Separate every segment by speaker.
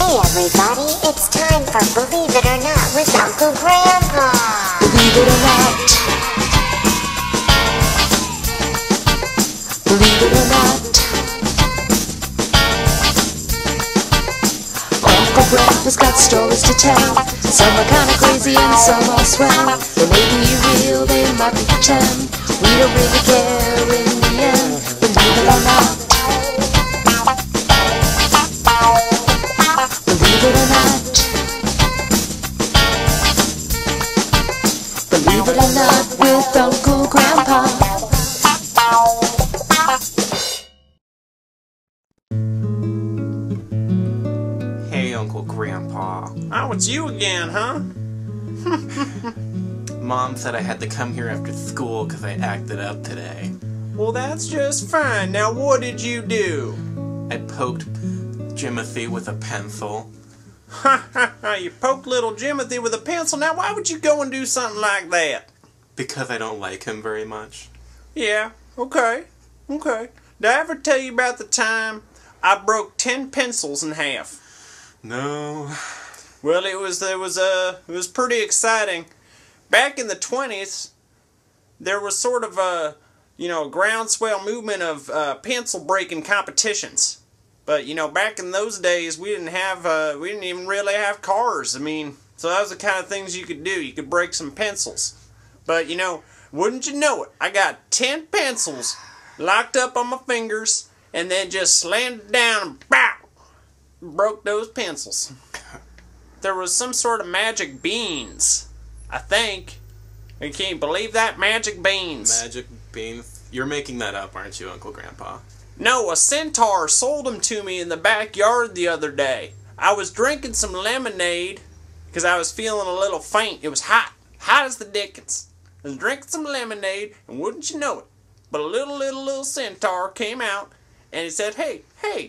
Speaker 1: Hey everybody, it's time for Believe It or Not with Uncle Grandpa.
Speaker 2: Believe it or not. Believe it or not. Uncle Grandpa's got stories to tell. Some are kinda crazy and some are swell. They may be real, they might be pretend. We don't really care in the end. Believe it or not. Believe it or not. Believe it or not with Uncle Grandpa.
Speaker 3: Hey, Uncle Grandpa.
Speaker 4: Oh, it's you again, huh?
Speaker 3: Mom said I had to come here after school because I acted up today.
Speaker 4: Well, that's just fine. Now, what did you do?
Speaker 3: I poked Jimothy with a pencil.
Speaker 4: Ha ha ha, you poked little Jimothy with a pencil. Now, why would you go and do something like that?
Speaker 3: Because I don't like him very much.
Speaker 4: Yeah, okay. Did I ever tell you about the time I broke 10 pencils in half?
Speaker 3: No.
Speaker 4: Well, it was pretty exciting. Back in the 20s, there was sort of a groundswell movement of pencil breaking competitions. But back in those days, we didn't even really have cars. I mean, so that was the kind of things you could do. You could break some pencils. But wouldn't you know it, I got 10 pencils locked up on my fingers, and then just slammed it down and pow, broke those pencils. There was some sort of magic beans, I think. And can you believe that? Magic beans.
Speaker 3: Magic beans? You're making that up, aren't you, Uncle Grandpa?
Speaker 4: No, a centaur sold them to me in the backyard the other day. I was drinking some lemonade because I was feeling a little faint. It was hot as the dickens. I was drinking some lemonade, and wouldn't you know it, but a little centaur came out, and he said, hey,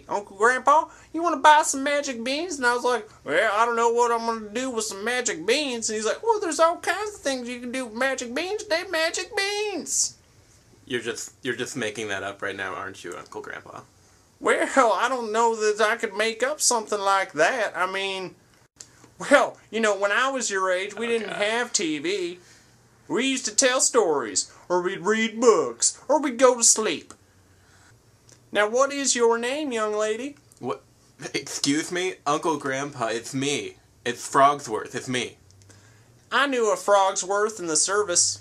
Speaker 4: Uncle Grandpa, you want to buy some magic beans? And I was like, well, I don't know what I'm going to do with some magic beans. And he's like, well, there's all kinds of things you can do with magic beans. They're magic beans.
Speaker 3: You're just making that up right now, aren't you, Uncle Grandpa?
Speaker 4: Well, I don't know that I could make up something like that. I mean, well, when I was your age, we didn't have TV. We used to tell stories, or we'd read books, or we'd go to sleep. Now, what is your name, young lady?
Speaker 3: What? Excuse me? Uncle Grandpa, it's me. It's Frogsworth, it's me.
Speaker 4: I knew a Frogsworth in the service.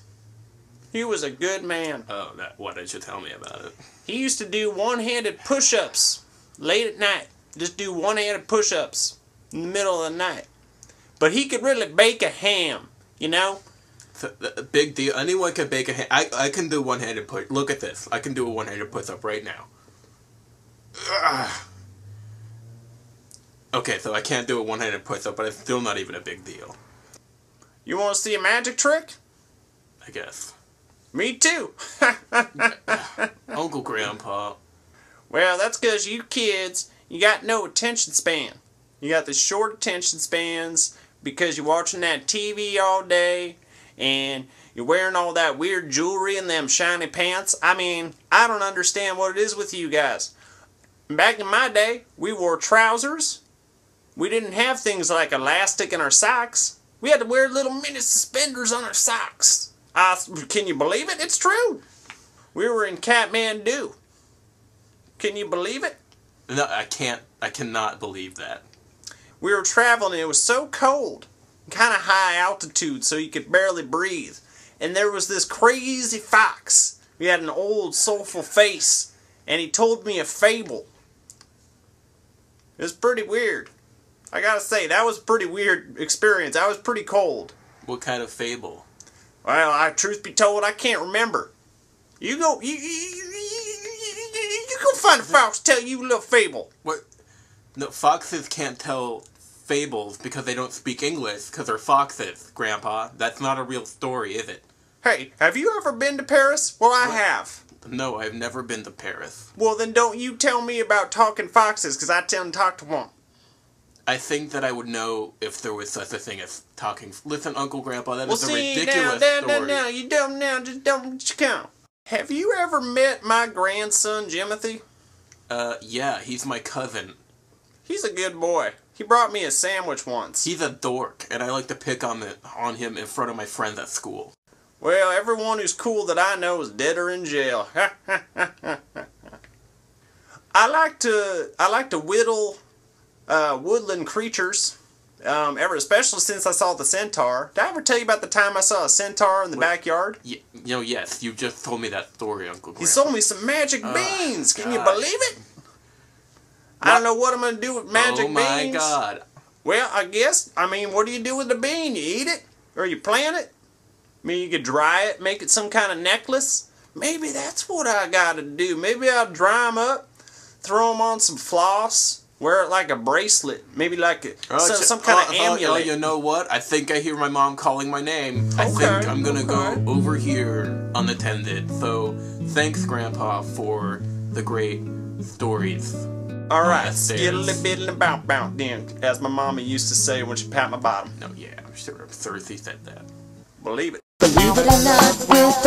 Speaker 4: He was a good man.
Speaker 3: Oh, what did you tell me about it?
Speaker 4: He used to do one-handed push-ups late at night. Just do one-handed push-ups in the middle of the night. But he could really bake a ham,
Speaker 3: So, big deal. Anyone can bake a ham. I can do one-handed push. Look at this. I can do a one-handed push-up right now. Ugh. Okay, so I can't do a one-handed push-up, but it's still not even a big deal.
Speaker 4: You want to see a magic trick?
Speaker 3: I guess.
Speaker 4: Me too.
Speaker 3: Uncle Grandpa.
Speaker 4: Well, that's because you kids, you got no attention span. You got the short attention spans because you're watching that TV all day and you're wearing all that weird jewelry and them shiny pants. I mean, I don't understand what it is with you guys. Back in my day, we wore trousers. We didn't have things like elastic in our socks. We had to wear little mini suspenders on our socks. Can you believe it? It's true. We were in Kathmandu. Can you believe it?
Speaker 3: No, I can't. I cannot believe that.
Speaker 4: We were traveling and it was so cold. Kind of high altitude so you could barely breathe. And there was this crazy fox. He had an old soulful face. And he told me a fable. It was pretty weird. I gotta say, that was a pretty weird experience. I was pretty cold.
Speaker 3: What kind of fable?
Speaker 4: Well, truth be told, I can't remember. You go find a fox, tell you a little fable.
Speaker 3: What? No, foxes can't tell fables because they don't speak English because they're foxes, Grandpa. That's not a real story, is it?
Speaker 4: Hey, have you ever been to Paris? Well, I have.
Speaker 3: No, I've never been to Paris.
Speaker 4: Well, then don't you tell me about talking foxes, because I tend to talk to one.
Speaker 3: I think that I would know if there was such a thing as talking. Listen, Uncle Grandpa, that is a ridiculous story.
Speaker 4: Now, you dumb now, just don't count. Have you ever met my grandson, Jimothy?
Speaker 3: Yeah, he's my cousin.
Speaker 4: He's a good boy. He brought me a sandwich once.
Speaker 3: He's a dork, and I like to pick on him in front of my friends at school.
Speaker 4: Well, everyone who's cool that I know is dead or in jail. I like to whittle woodland creatures. Especially since I saw the centaur. Did I ever tell you about the time I saw a centaur in the backyard?
Speaker 3: Yes, you just told me that story, Uncle Graham.
Speaker 4: He sold me some magic beans. Can you believe it? I don't know what I'm going to do with magic beans.
Speaker 3: Oh my God.
Speaker 4: Well, what do you do with the bean? You eat it? Or you plant it? I mean, you could dry it, make it some kind of necklace. Maybe that's what I got to do. Maybe I'll dry them up, throw them on some floss. Wear it like a bracelet. Maybe like some kind of amulet.
Speaker 3: You know what? I think I hear my mom calling my name. I think I'm going to go over here unattended. So, thanks, Grandpa, for the great stories.
Speaker 4: Alright, skiddly-biddly-bout-bout then, as my mama used to say when she pat my bottom.
Speaker 3: No, yeah, I'm sure Cersei said that.
Speaker 4: Believe it.
Speaker 2: Believe it or not, with